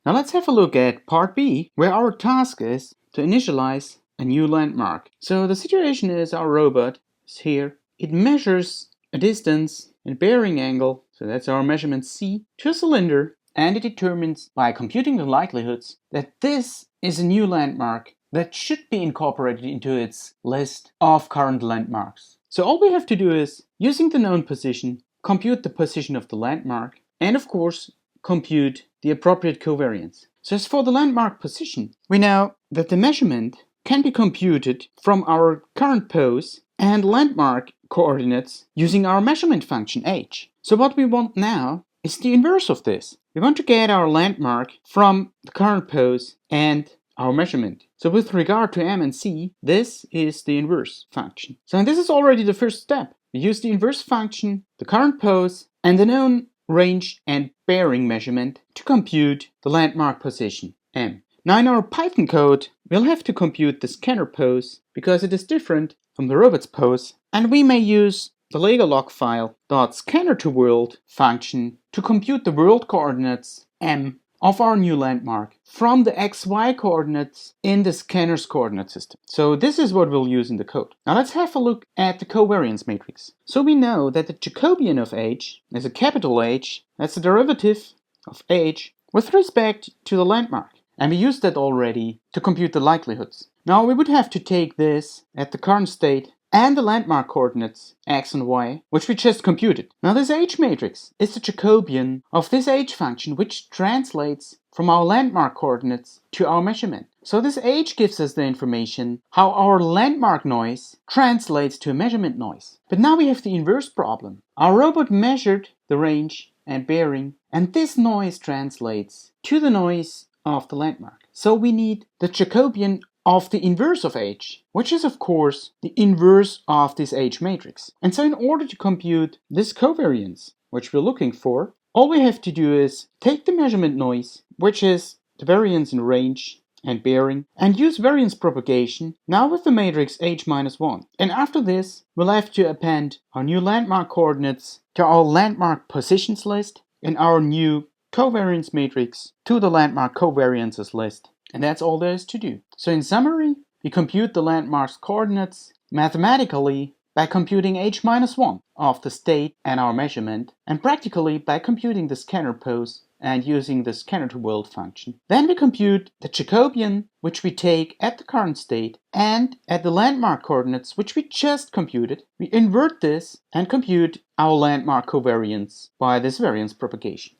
Now let's have a look at part B, where our task is to initialize a new landmark. So the situation is our robot is here. It measures a distance and bearing angle, so that's our measurement C, to a cylinder, and it determines by computing the likelihoods that this is a new landmark that should be incorporated into its list of current landmarks. So all we have to do is, using the known position, compute the position of the landmark, and of course, compute the appropriate covariance. So as for the landmark position, we know that the measurement can be computed from our current pose and landmark coordinates using our measurement function h. So what we want now is the inverse of this. We want to get our landmark from the current pose and our measurement. So with regard to m and c, this is the inverse function. So this is already the first step. We use the inverse function, the current pose, and the known range and bearing measurement to compute the landmark position, m. Now in our Python code, we'll have to compute the scanner pose because it is different from the robot's pose, and we may use the Lego log file .scanner_to_world function to compute the world coordinates m of our new landmark from the xy coordinates in the scanner's coordinate system. So this is what we'll use in the code. Now let's have a look at the covariance matrix. So we know that the Jacobian of h is a capital H, that's the derivative of h with respect to the landmark. And we used that already to compute the likelihoods. Now we would have to take this at the current state and the landmark coordinates x and y, which we just computed. Now this h matrix is the Jacobian of this h function, which translates from our landmark coordinates to our measurement. So this h gives us the information how our landmark noise translates to a measurement noise. But now we have the inverse problem. Our robot measured the range and bearing, and this noise translates to the noise of the landmark. So we need the Jacobian of the inverse of h, which is of course the inverse of this h matrix. And so in order to compute this covariance, which we're looking for, all we have to do is take the measurement noise, which is the variance in range and bearing, and use variance propagation, now with the matrix h-1. And after this, we'll have to append our new landmark coordinates to our landmark positions list and our new covariance matrix to the landmark covariances list. And that's all there is to do. So in summary, we compute the landmark's coordinates mathematically by computing h-1 of the state and our measurement, and practically by computing the scanner pose and using the scanner-to-world function. Then we compute the Jacobian, which we take at the current state, and at the landmark coordinates, which we just computed. We invert this and compute our landmark covariance by this variance propagation.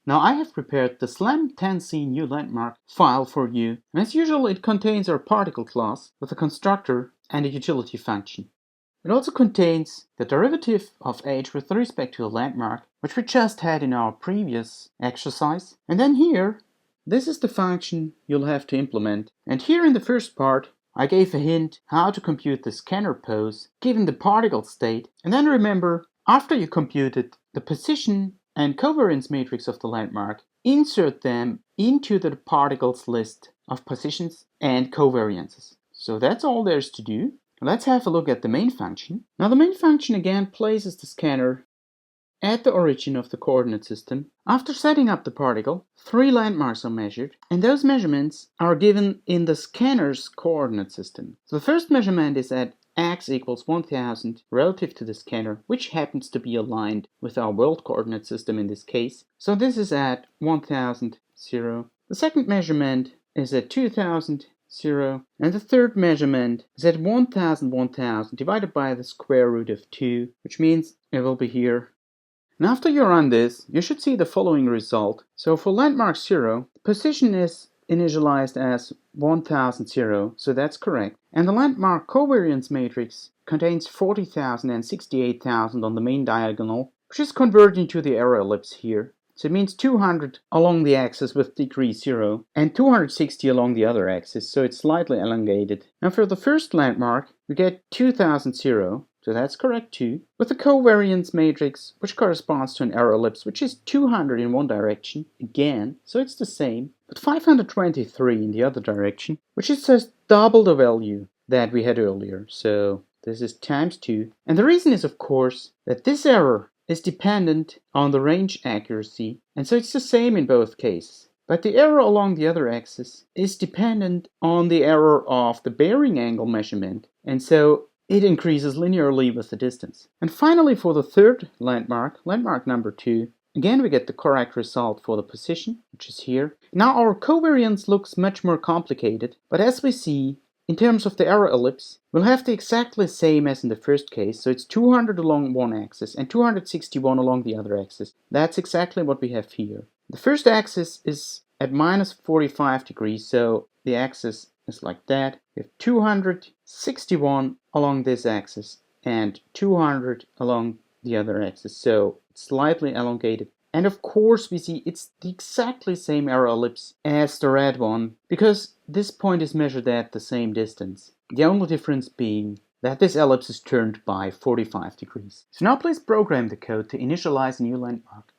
Now I have prepared the slam10c new landmark file for you, and as usual it contains our particle class with a constructor and a utility function. It also contains the derivative of h with respect to a landmark, which we just had in our previous exercise. And then here, this is the function you'll have to implement. And here in the first part, I gave a hint how to compute the scanner pose given the particle state. And then remember, after you computed the position and covariance matrix of the landmark, insert them into the particles list of positions and covariances. So that's all there's to do. Let's have a look at the main function. Now the main function again places the scanner at the origin of the coordinate system. After setting up the particle, 3 landmarks are measured, and those measurements are given in the scanner's coordinate system. So the first measurement is at x equals 1000 relative to the scanner, which happens to be aligned with our world coordinate system in this case. So this is at 1000, 0. The second measurement is at 2000, 0. And the third measurement is at 1000, 1000 divided by the square root of 2, which means it will be here. And after you run this, you should see the following result. So for landmark 0, the position is initialized as 1000, 0, so that's correct. And the landmark covariance matrix contains 40,000 and 68,000 on the main diagonal, which is converted into the arrow ellipse here. So it means 200 along the axis with degree 0 and 260 along the other axis, so it's slightly elongated. Now for the first landmark, we get 2000, 0, so that's correct too, with the covariance matrix, which corresponds to an arrow ellipse, which is 200 in one direction, again, so it's the same, but 523 in the other direction, which is just double the value that we had earlier, so this is times 2. And the reason is, of course, that this error is dependent on the range accuracy, and so it's the same in both cases. But the error along the other axis is dependent on the error of the bearing angle measurement, and so it increases linearly with the distance. And finally, for the third landmark, landmark number 2, again we get the correct result for the position, which is here. Now our covariance looks much more complicated, but as we see, in terms of the error ellipse, we'll have the exactly same as in the first case, so it's 200 along one axis and 261 along the other axis. That's exactly what we have here. The first axis is at minus 45 degrees, so the axis is like that. We have 261 along this axis and 200 along the other axis, so it's slightly elongated. And of course we see it's the exactly same error ellipse as the red one, because this point is measured at the same distance. The only difference being that this ellipse is turned by 45 degrees. So now please program the code to initialize a new landmark.